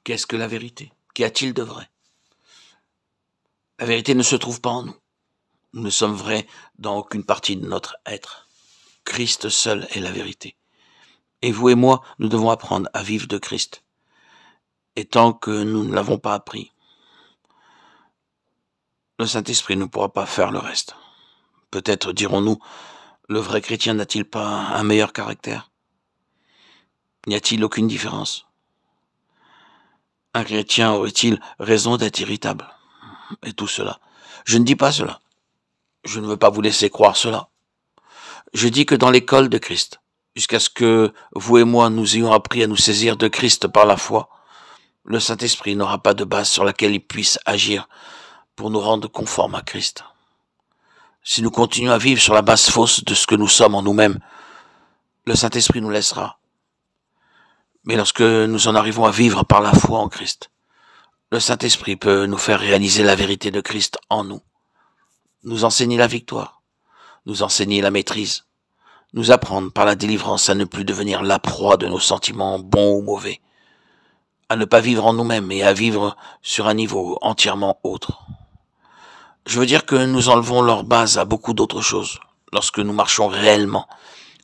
Qu'est-ce que la vérité? Qu'y a-t-il de vrai? La vérité ne se trouve pas en nous. Nous ne sommes vrais dans aucune partie de notre être. Christ seul est la vérité. Et vous et moi, nous devons apprendre à vivre de Christ. Et tant que nous ne l'avons pas appris, le Saint-Esprit ne pourra pas faire le reste. Peut-être dirons-nous, le vrai chrétien n'a-t-il pas un meilleur caractère? N'y a-t-il aucune différence? Un chrétien aurait-il raison d'être irritable? Et tout cela. Je ne dis pas cela. Je ne veux pas vous laisser croire cela. Je dis que dans l'école de Christ, jusqu'à ce que vous et moi nous ayons appris à nous saisir de Christ par la foi, le Saint-Esprit n'aura pas de base sur laquelle il puisse agir pour nous rendre conformes à Christ. Si nous continuons à vivre sur la base fausse de ce que nous sommes en nous-mêmes, le Saint-Esprit nous laissera. Mais lorsque nous en arrivons à vivre par la foi en Christ, le Saint-Esprit peut nous faire réaliser la vérité de Christ en nous, nous enseigner la victoire, nous enseigner la maîtrise, nous apprendre par la délivrance à ne plus devenir la proie de nos sentiments bons ou mauvais, à ne pas vivre en nous-mêmes et à vivre sur un niveau entièrement autre. Je veux dire que nous enlevons leur base à beaucoup d'autres choses lorsque nous marchons réellement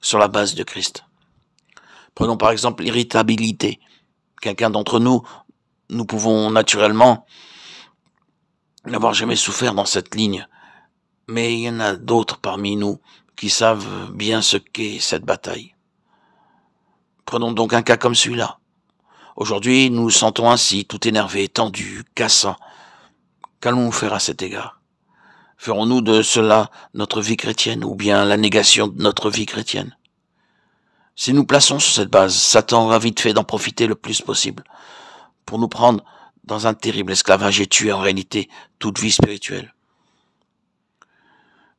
sur la base de Christ. Prenons par exemple l'irritabilité. Quelqu'un d'entre nous, nous pouvons naturellement n'avoir jamais souffert dans cette ligne, mais il y en a d'autres parmi nous qui savent bien ce qu'est cette bataille. Prenons donc un cas comme celui-là. Aujourd'hui, nous nous sentons ainsi, tout énervés, tendus, cassants. Qu'allons-nous faire à cet égard? Ferons-nous de cela notre vie chrétienne ou bien la négation de notre vie chrétienne? Si nous plaçons sur cette base, Satan aura vite fait d'en profiter le plus possible pour nous prendre dans un terrible esclavage et tuer en réalité toute vie spirituelle.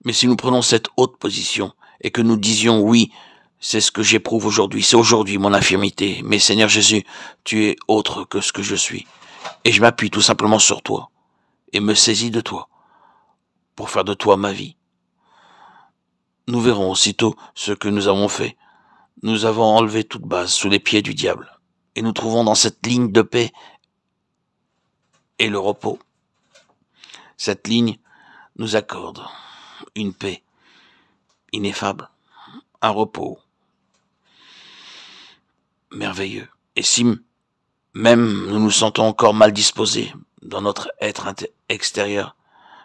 Mais si nous prenons cette haute position et que nous disions oui, c'est ce que j'éprouve aujourd'hui, c'est aujourd'hui mon infirmité, mais Seigneur Jésus, tu es autre que ce que je suis, et je m'appuie tout simplement sur toi, et me saisis de toi, pour faire de toi ma vie. Nous verrons aussitôt ce que nous avons fait. Nous avons enlevé toute base sous les pieds du diable, et nous trouvons dans cette ligne de paix et le repos. Cette ligne nous accorde une paix ineffable, un repos merveilleux. Et si même nous nous sentons encore mal disposés dans notre être extérieur,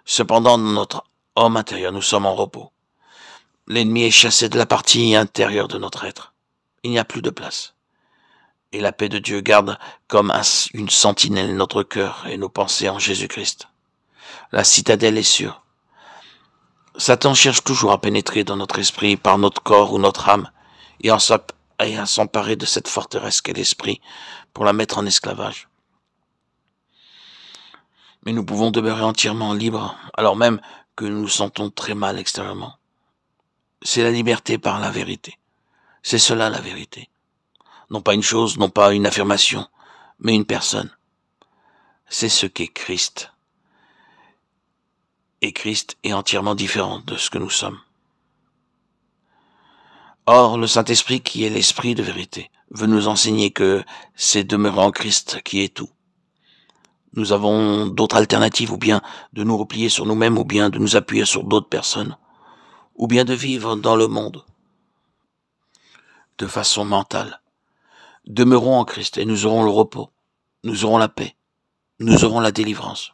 cependant dans notre homme intérieur, nous sommes en repos. L'ennemi est chassé de la partie intérieure de notre être. Il n'y a plus de place. Et la paix de Dieu garde comme une sentinelle notre cœur et nos pensées en Jésus-Christ. La citadelle est sûre. Satan cherche toujours à pénétrer dans notre esprit par notre corps ou notre âme et à s'emparer de cette forteresse qu'est l'esprit pour la mettre en esclavage. Mais nous pouvons demeurer entièrement libres alors même que nous nous sentons très mal extérieurement. C'est la liberté par la vérité. C'est cela la vérité. Non pas une chose, non pas une affirmation, mais une personne. C'est ce qu'est Christ. Et Christ est entièrement différent de ce que nous sommes. Or, le Saint-Esprit, qui est l'Esprit de vérité, veut nous enseigner que c'est demeurer en Christ qui est tout. Nous avons d'autres alternatives, ou bien de nous replier sur nous-mêmes, ou bien de nous appuyer sur d'autres personnes, ou bien de vivre dans le monde de façon mentale. Demeurons en Christ et nous aurons le repos, nous aurons la paix, nous aurons la délivrance.